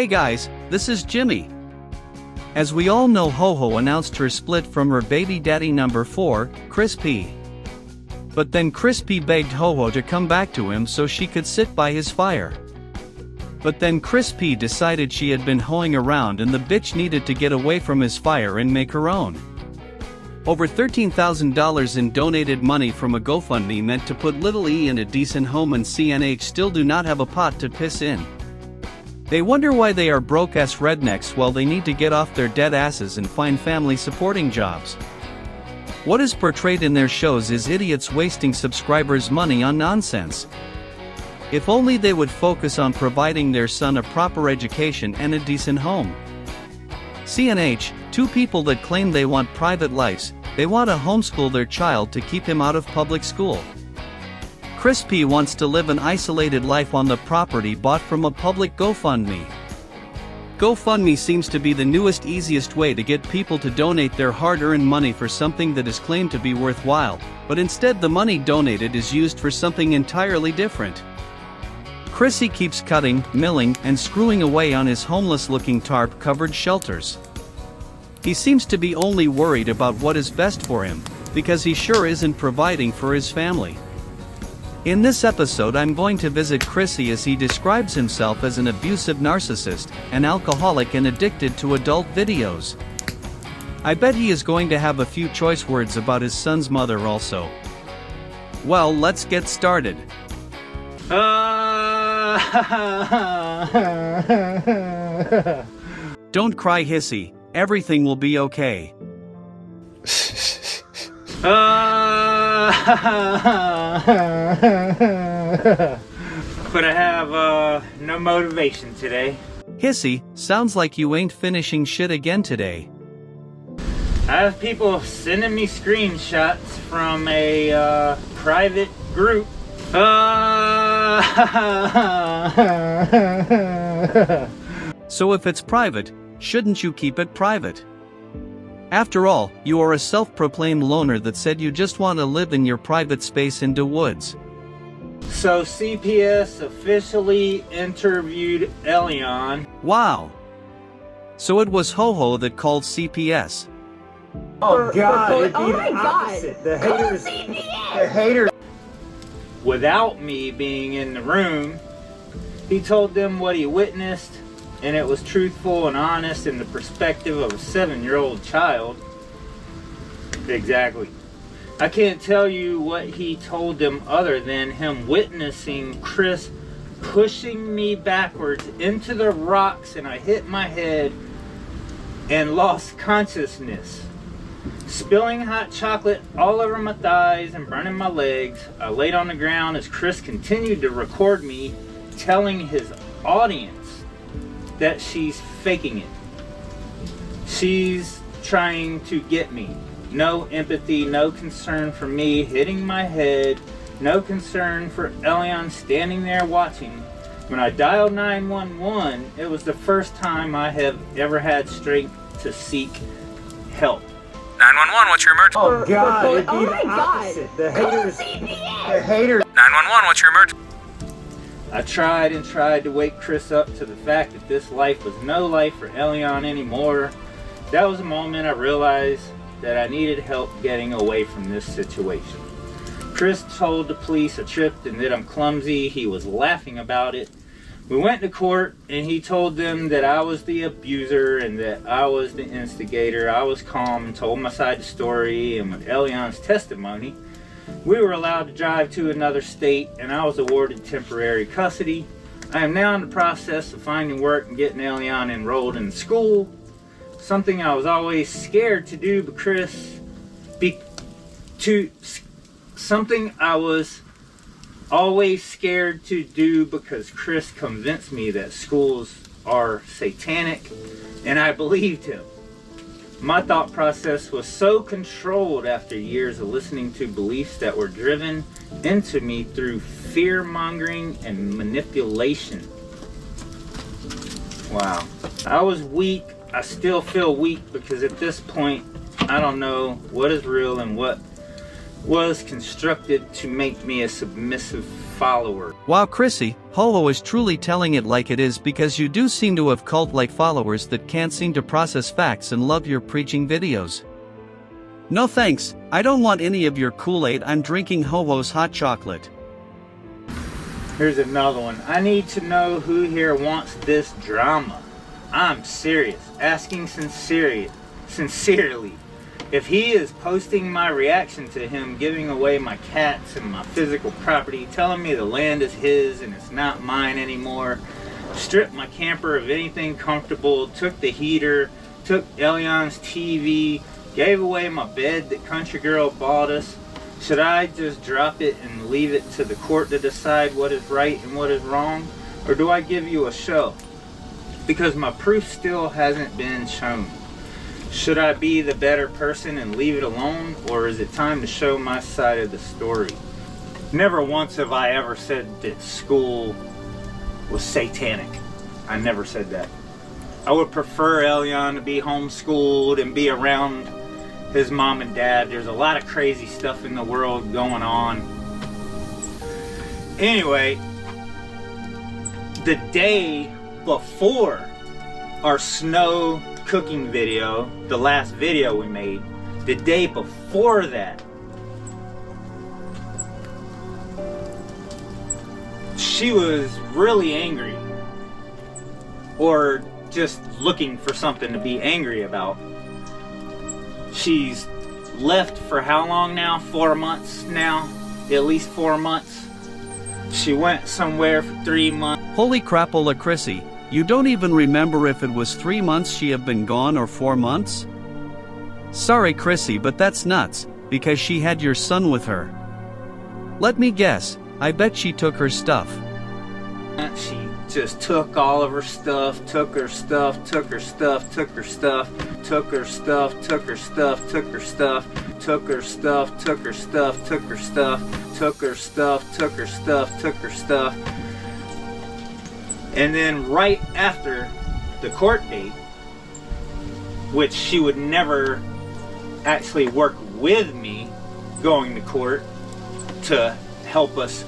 Hey guys, this is Jimmy. As we all know, Ho-Ho announced her split from her baby daddy number 4, Chris P. But then Chris P begged Ho-Ho to come back to him so she could sit by his fire. But then Chris P decided she had been hoeing around and the bitch needed to get away from his fire and make her own. Over $13,000 in donated money from a GoFundMe meant to put little E in a decent home, and CNH still do not have a pot to piss in. They wonder why they are broke-ass rednecks while they need to get off their dead asses and find family-supporting jobs. What is portrayed in their shows is idiots wasting subscribers' money on nonsense. If only they would focus on providing their son a proper education and a decent home. CNH, two people that claim they want private lives, they want to homeschool their child to keep him out of public school. Chris P wants to live an isolated life on the property bought from a public GoFundMe. GoFundMe seems to be the newest, easiest way to get people to donate their hard-earned money for something that is claimed to be worthwhile, but instead the money donated is used for something entirely different. Chrissy keeps cutting, milling, and screwing away on his homeless-looking tarp-covered shelters. He seems to be only worried about what is best for him, because he sure isn't providing for his family. In this episode I'm going to visit Chrissy as he describes himself as an abusive narcissist, an alcoholic and addicted to adult videos. I bet he is going to have a few choice words about his son's mother also. Well, let's get started. Don't cry, Hissy, everything will be okay. But I have no motivation today. Hissy, sounds like you ain't finishing shit again today. I have people sending me screenshots from a private group. So if it's private, shouldn't you keep it private? After all, you are a self-proclaimed loner that said you just want to live in your private space in the woods. So CPS officially interviewed Elion. Wow. So it was Ho-Ho that called CPS. Oh God, it'd be oh the my God. opposite. The haters. Without me being in the room, he told them what he witnessed, and it was truthful and honest in the perspective of a 7-year-old child. Exactly. I can't tell you what he told them other than him witnessing Chris pushing me backwards into the rocks, and I hit my head and lost consciousness. Spilling hot chocolate all over my thighs and burning my legs, I laid on the ground as Chris continued to record me telling his audience that she's faking it. She's trying to get me. No empathy, no concern for me hitting my head, no concern for Elion standing there watching. When I dialed 911, it was the first time I have ever had strength to seek help. 911, what's your emergency? Oh God, it'd be oh my the God. opposite. The haters. 911, what's your emergency? I tried and tried to wake Chris up to the fact that this life was no life for Elion anymore. That was a moment I realized that I needed help getting away from this situation. Chris told the police I tripped and that I'm clumsy. He was laughing about it. We went to court and he told them that I was the abuser and that I was the instigator. I was calm and told my side of the story, and with Elion's testimony, we were allowed to drive to another state and I was awarded temporary custody. I am now in the process of finding work and getting Elion enrolled in school. Something I was always scared to do, but something I was always scared to do because Chris convinced me that schools are satanic, and I believed him. My thought process was so controlled after years of listening to beliefs that were driven into me through fear-mongering and manipulation. Wow. I was weak. I still feel weak because at this point, I don't know what is real and what was constructed to make me a submissive follower. Wow, Chrissy, HOLLIE is truly telling it like it is, because you do seem to have cult-like followers that can't seem to process facts and love your preaching videos. No thanks, I don't want any of your Kool-Aid, I'm drinking HOLLIE's hot chocolate. Here's another one. I need to know who here wants this drama. I'm serious, asking sincerely. If he is posting my reaction to him giving away my cats and my physical property, telling me the land is his and it's not mine anymore, stripped my camper of anything comfortable, took the heater, took Elian's TV, gave away my bed that Country Girl bought us, should I just drop it and leave it to the court to decide what is right and what is wrong? Or do I give you a show? Because my proof still hasn't been shown. Should I be the better person and leave it alone, or is it time to show my side of the story? Never once have I ever said that school was satanic. I never said that. I would prefer Elian to be homeschooled and be around his mom and dad. There's a lot of crazy stuff in the world going on. Anyway, the day before our snow cooking video, the last video we made, the day before that, she was really angry, or just looking for something to be angry about. She's left for how long now? 4 months now? At least 4 months. She went somewhere for 3 months. Holy crapola, Chrissy, you don't even remember if it was 3 months she have been gone or 4 months? Sorry, Chrissy, but that's nuts, because she had your son with her. Let me guess, I bet she took her stuff. She just took all of her stuff, took her stuff, took her stuff, took her stuff, took her stuff, took her stuff, took her stuff, took her stuff, took her stuff, took her stuff, took her stuff, took her stuff, took her stuff. And then right after the court date, which she would never actually work with me going to court to help us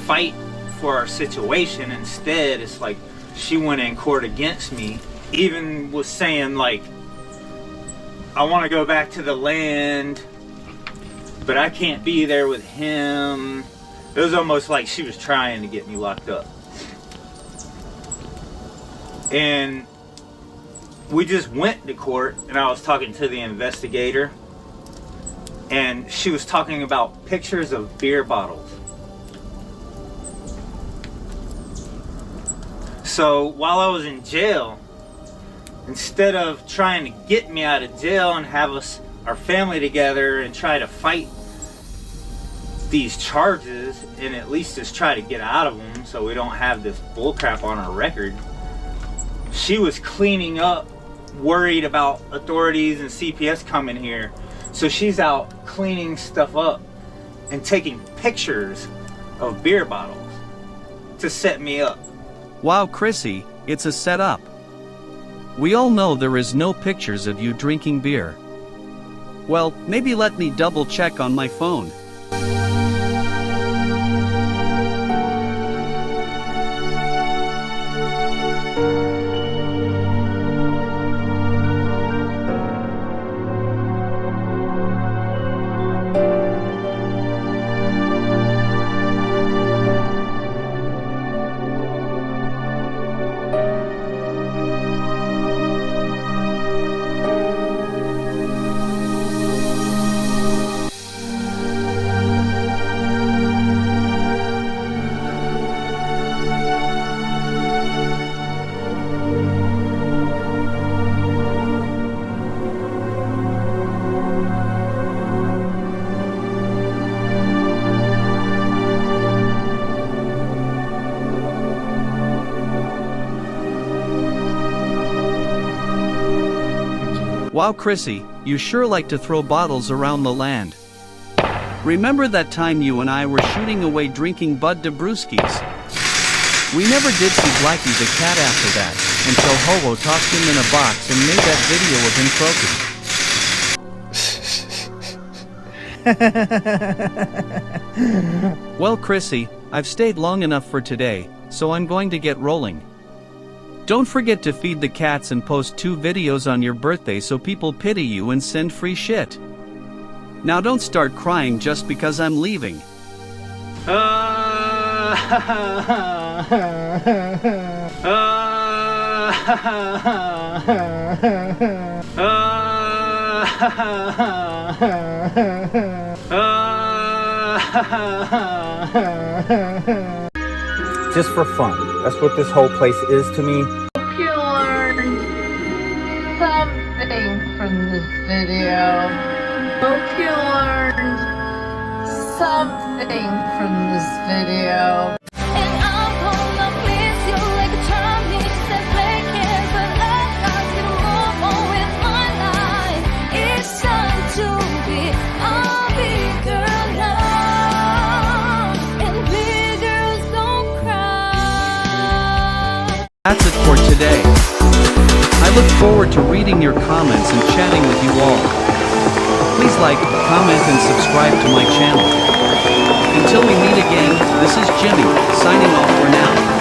fight for our situation. Instead, it's like she went in court against me. Even was saying like, I want to go back to the land, but I can't be there with him. It was almost like she was trying to get me locked up. And we just went to court, and I was talking to the investigator, and she was talking about pictures of beer bottles. So while I was in jail, instead of trying to get me out of jail and have us, our family together, and try to fight these charges and at least just try to get out of them so we don't have this bullcrap on our record, she was cleaning up, worried about authorities and CPS coming here. So she's out cleaning stuff up and taking pictures of beer bottles to set me up. Wow, Chrissy, it's a setup. We all know there is no pictures of you drinking beer. Well, maybe let me double check on my phone. Wow, Chrissy, you sure like to throw bottles around the land. Remember that time you and I were shooting away drinking Bud DeBrewskis? We never did see Blackie the cat after that, until Hobo tossed him in a box and made that video of him croaking. Well, Chrissy, I've stayed long enough for today, so I'm going to get rolling. Don't forget to feed the cats and post 2 videos on your birthday so people pity you and send free shit. Now don't start crying just because I'm leaving. Just for fun. That's what this whole place is to me. Hope you learned something from this video. Hope you learned something from this video. And I'm gonna miss you like a charm needs to break it, but I got to move on with my life. It's time to be a big girl now, and big girls don't cry. That's it for today. I look forward to reading your comments and chatting with you all. Please like, comment and subscribe to my channel. Until we meet again, this is Jimmy, signing off for now.